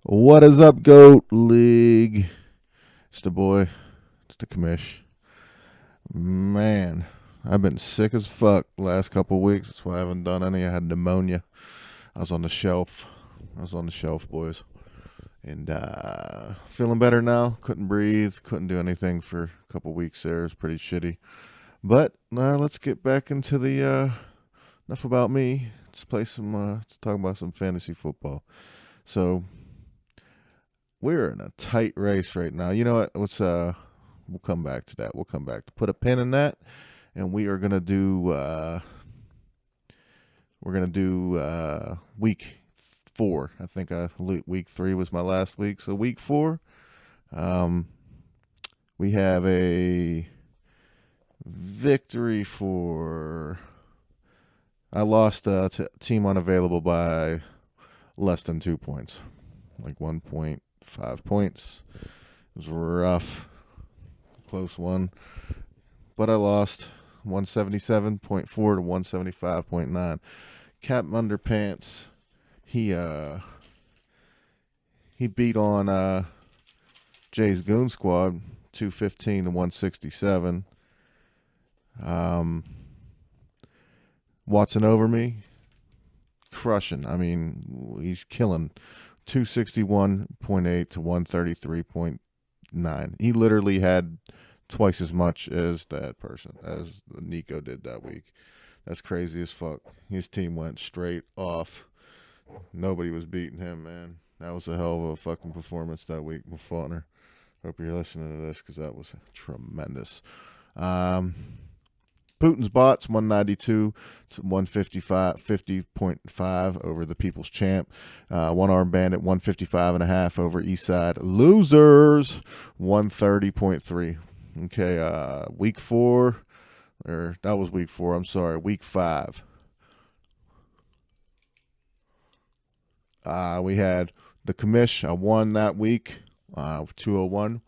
What is up, Goat League? It's the boy. It's the commish. Man, I've been sick as fuck the last couple of weeks. That's why I haven't done any. I had pneumonia. I was on the shelf. Boys. And feeling better now. Couldn't breathe. Couldn't do anything for a couple of weeks there. It was pretty shitty. But let's get back into the enough about me. Let's talk about some fantasy football. So we're in a tight race right now. You know what? We'll come back to that. We'll come back to put a pin in that, and we are gonna do. Week 4. I think week 3 was my last week. So week 4, we have a victory for. I lost to team unavailable by less than 2 points, like 1.5 points. It was rough, close one, but I lost 177.4 to 175.9. Cap Underpants, he beat on Jay's Goon Squad 215 to 167. Watson over me, crushing. I mean, he's killing. 261.8 to 133.9. He literally had twice as much as that person, as Nico did that week. That's crazy as fuck. His team went straight off. Nobody was beating him, man. That was a hell of a fucking performance that week with Faulkner. Hope you're listening to this because that was tremendous. Putin's bots 192 to 155, 50.5 over the People's Champ. One Arm Bandit 155.5 over Eastside Losers 130.3. Okay, week 4, or that was week 4. I'm sorry, week 5. We had the commish. I won that week, 201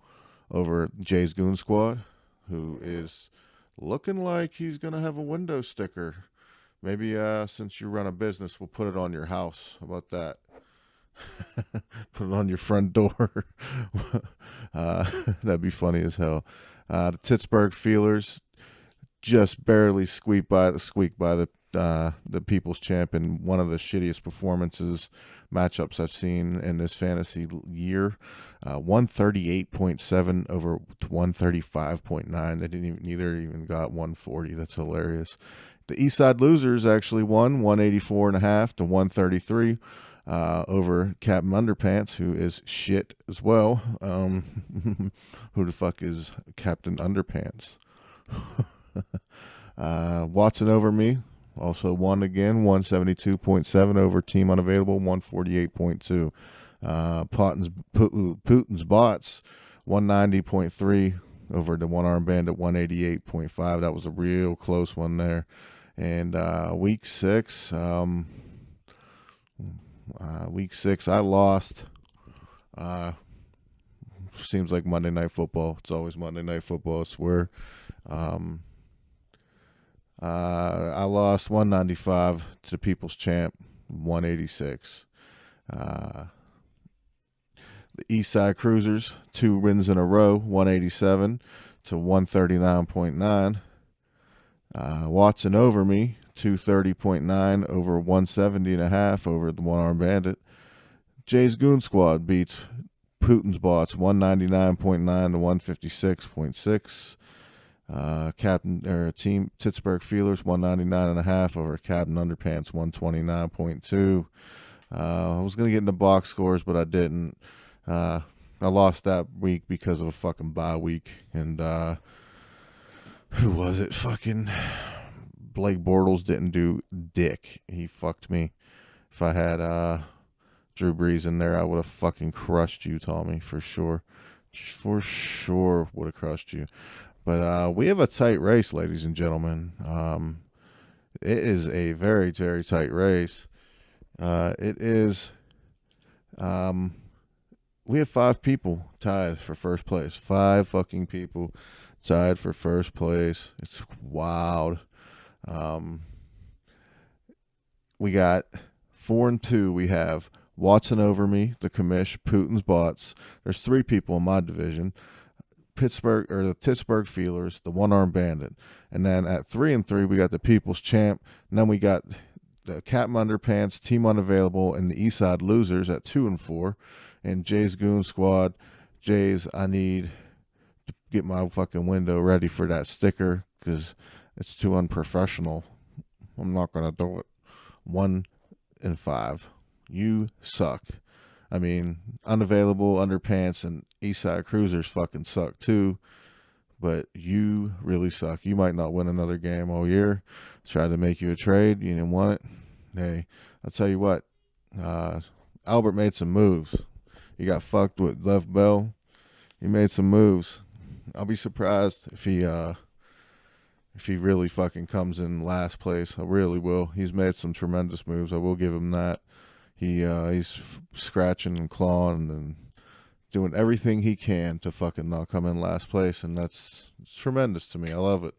over Jay's Goon Squad, who is looking like he's going to have a window sticker. Maybe since you run a business, we'll put it on your house. How about that? Put it on your front door. That'd be funny as hell. The Pittsburgh Feelers just barely squeaked by the People's Champ in one of the shittiest matchups I've seen in this fantasy year. 138.7 over 135.9. They neither even got 140. That's hilarious. The Eastside Losers actually won 184.5 to 133 over Captain Underpants, who is shit as well. Who the fuck is Captain Underpants? Watson over me. Also won again, 172.7 over Team Unavailable, 148.2. Putin's bots, 190.3 over the One Arm Bandit, 188.5. That was a real close one there. And week 6, I lost. Seems like Monday Night Football. It's always Monday Night Football, I swear. I lost 195 to the People's Champ, 186. The Eastside Cruisers, 2 wins in a row, 187 to 139.9. Watson over me, 230.9 over 170.5 over the One Arm Bandit. Jay's Goon Squad beats Putin's Bots, 199.9 to 156.6. Team Pittsburgh Feelers 199.5 over Captain Underpants 129.2. I was gonna get into box scores, but I didn't. I lost that week because of a fucking bye week, and who was it? Fucking Blake Bortles didn't do dick. He fucked me. If I had Drew Brees in there, I would have fucking crushed you, Tommy, for sure. For sure would have crushed you. But we have a tight race, ladies and gentlemen. It is a very, very tight race. It is. We have 5 people tied for first place. 5 fucking people tied for first place. It's wild. We got 4 and 2. We have Watson over me, the commish, Putin's bots. There's 3 people in my division. The Pittsburgh Feelers, the One Arm Bandit. And then at 3-3, we got the People's Champ. And then we got the Captain Underpants, Team Unavailable, and the Eastside Losers at 2-4. And Jay's Goon Squad. Jay's, I need to get my fucking window ready for that sticker because it's too unprofessional. I'm not going to do it. 1-5. You suck. I mean, Unavailable, Underpants, and Eastside Cruisers fucking suck too. But you really suck. You might not win another game all year. Tried to make you a trade. You didn't want it. Hey, I'll tell you what. Albert made some moves. He got fucked with Lev Bell. He made some moves. I'll be surprised if he really fucking comes in last place. I really will. He's made some tremendous moves. I will give him that. He's scratching and clawing and doing everything he can to fucking not come in last place, and it's tremendous to me. I love it.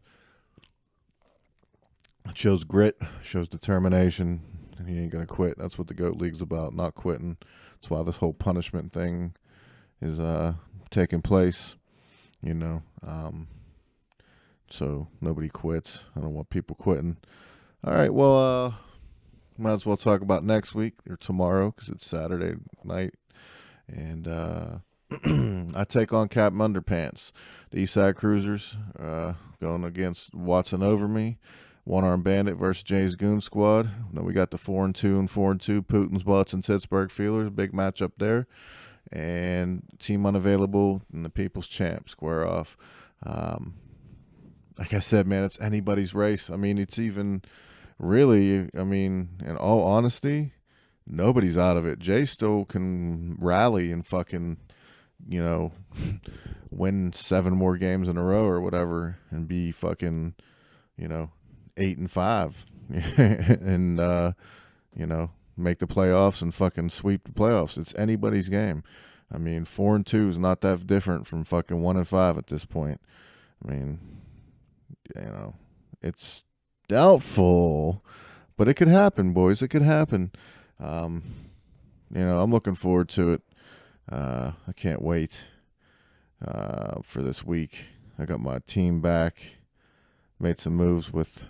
It shows grit, shows determination, and he ain't gonna quit. That's what the GOAT League's about, not quitting. That's why this whole punishment thing is taking place, you know. So nobody quits. I don't want people quitting. All right, well, might as well talk about next week or tomorrow because it's Saturday night. And I take on Captain Underpants. The Eastside Cruisers going against Watson over me. One Arm Bandit versus Jay's Goon Squad. Then we got the 4-2 and 4-2 Putin's Bots and Pittsburgh Feelers. Big matchup there. And Team Unavailable and the People's Champ square off. Like I said, man, it's anybody's race. I mean, it's even really, I mean, in all honesty, nobody's out of it. Jay still can rally and fucking, you know, win 7 more games in a row or whatever and be fucking, you know, 8-5 and, you know, make the playoffs and fucking sweep the playoffs. It's anybody's game. I mean, 4-2 is not that different from fucking 1-5 at this point. I mean, you know, it's doubtful, but it could happen, boys. It could happen. You know, I'm looking forward to it. I can't wait for this week. I got my team back. Made some moves with,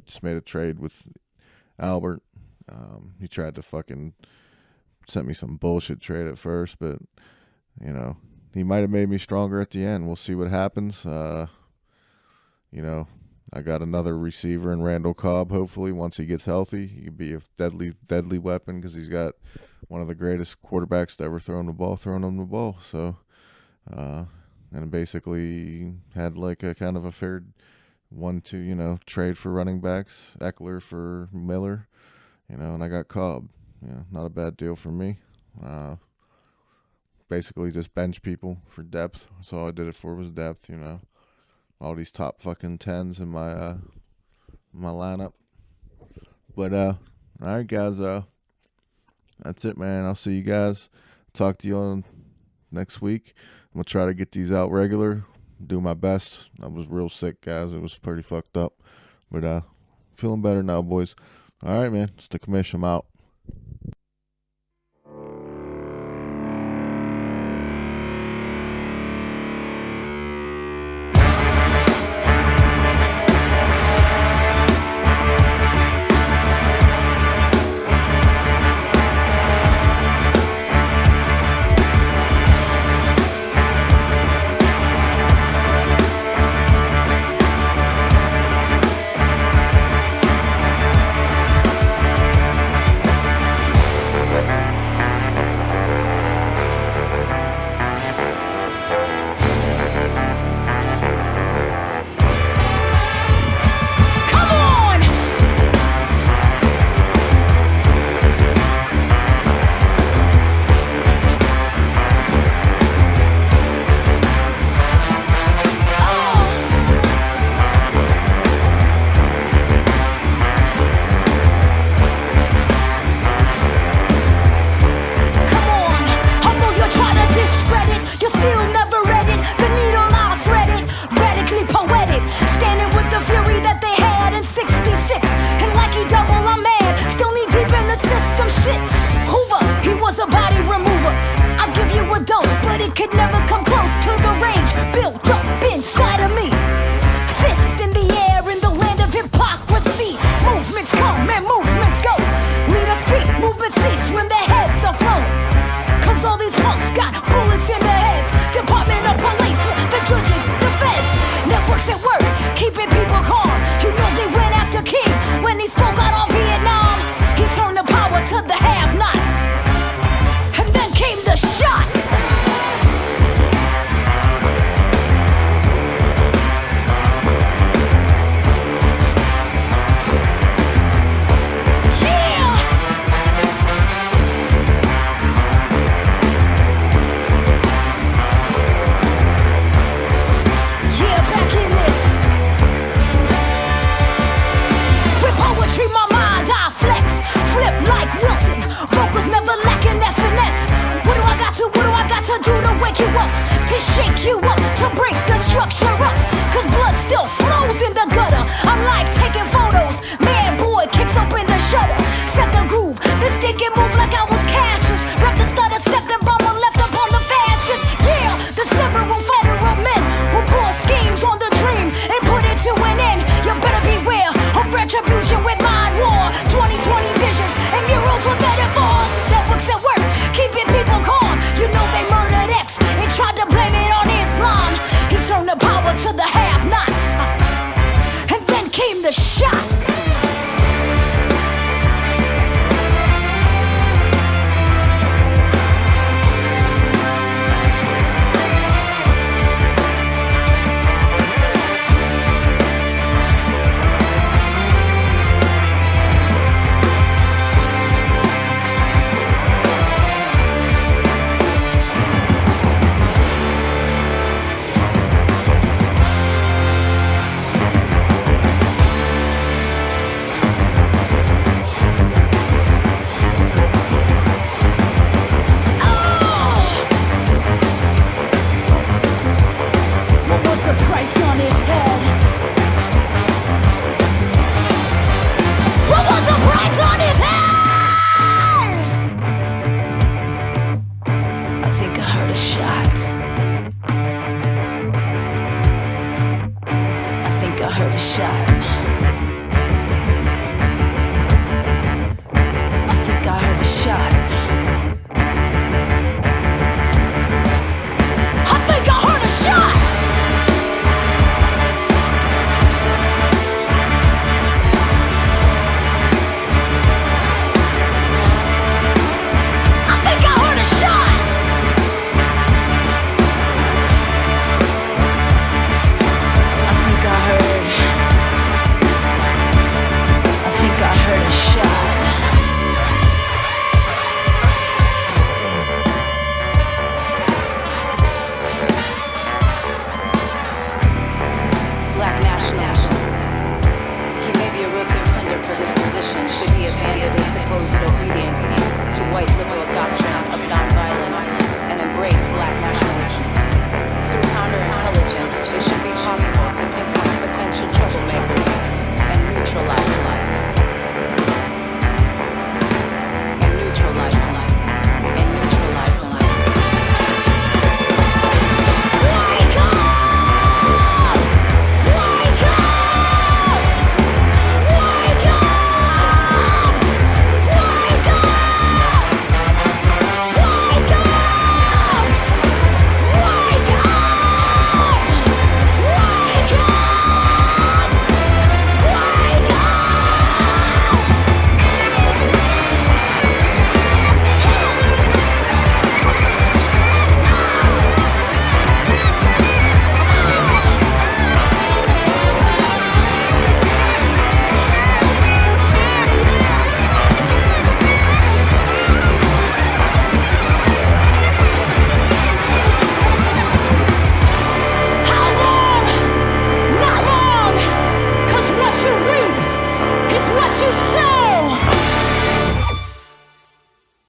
just made a trade with Albert. He tried to fucking sent me some bullshit trade at first, but, you know, he might have made me stronger at the end. We'll see what happens. You know, I got another receiver in Randall Cobb. Hopefully, once he gets healthy, he could be a deadly weapon because he's got one of the greatest quarterbacks to ever throw him the ball. So, and basically had like a kind of a fair 1-2, you know, trade for running backs, Eckler for Miller, you know, and I got Cobb. Yeah, not a bad deal for me. Basically just bench people for depth. That's all I did it for was depth, you know. All these top fucking 10s in my lineup. But all right, guys, that's it, man. I'll see you guys. Talk to you on next week. I'm gonna try to get these out regular. Do my best. I was real sick, guys. It was pretty fucked up. But feeling better now, boys. All right, man. It's the commission. I'm out. but it could never come close to the rage built up inside of me. Fist in the air in the land of hypocrisy. Movements come and movements go. Leaders speak, movements cease when their heads are flown. Cause all these punks got bullets in their heads. Department of Police, the judges, the feds. Networks at work, keeping people calm. You know they went after King when he spoke out on Vietnam. He turned the power to the have-nots. And then came the shot. What do I got to do to wake you up, to shake you up?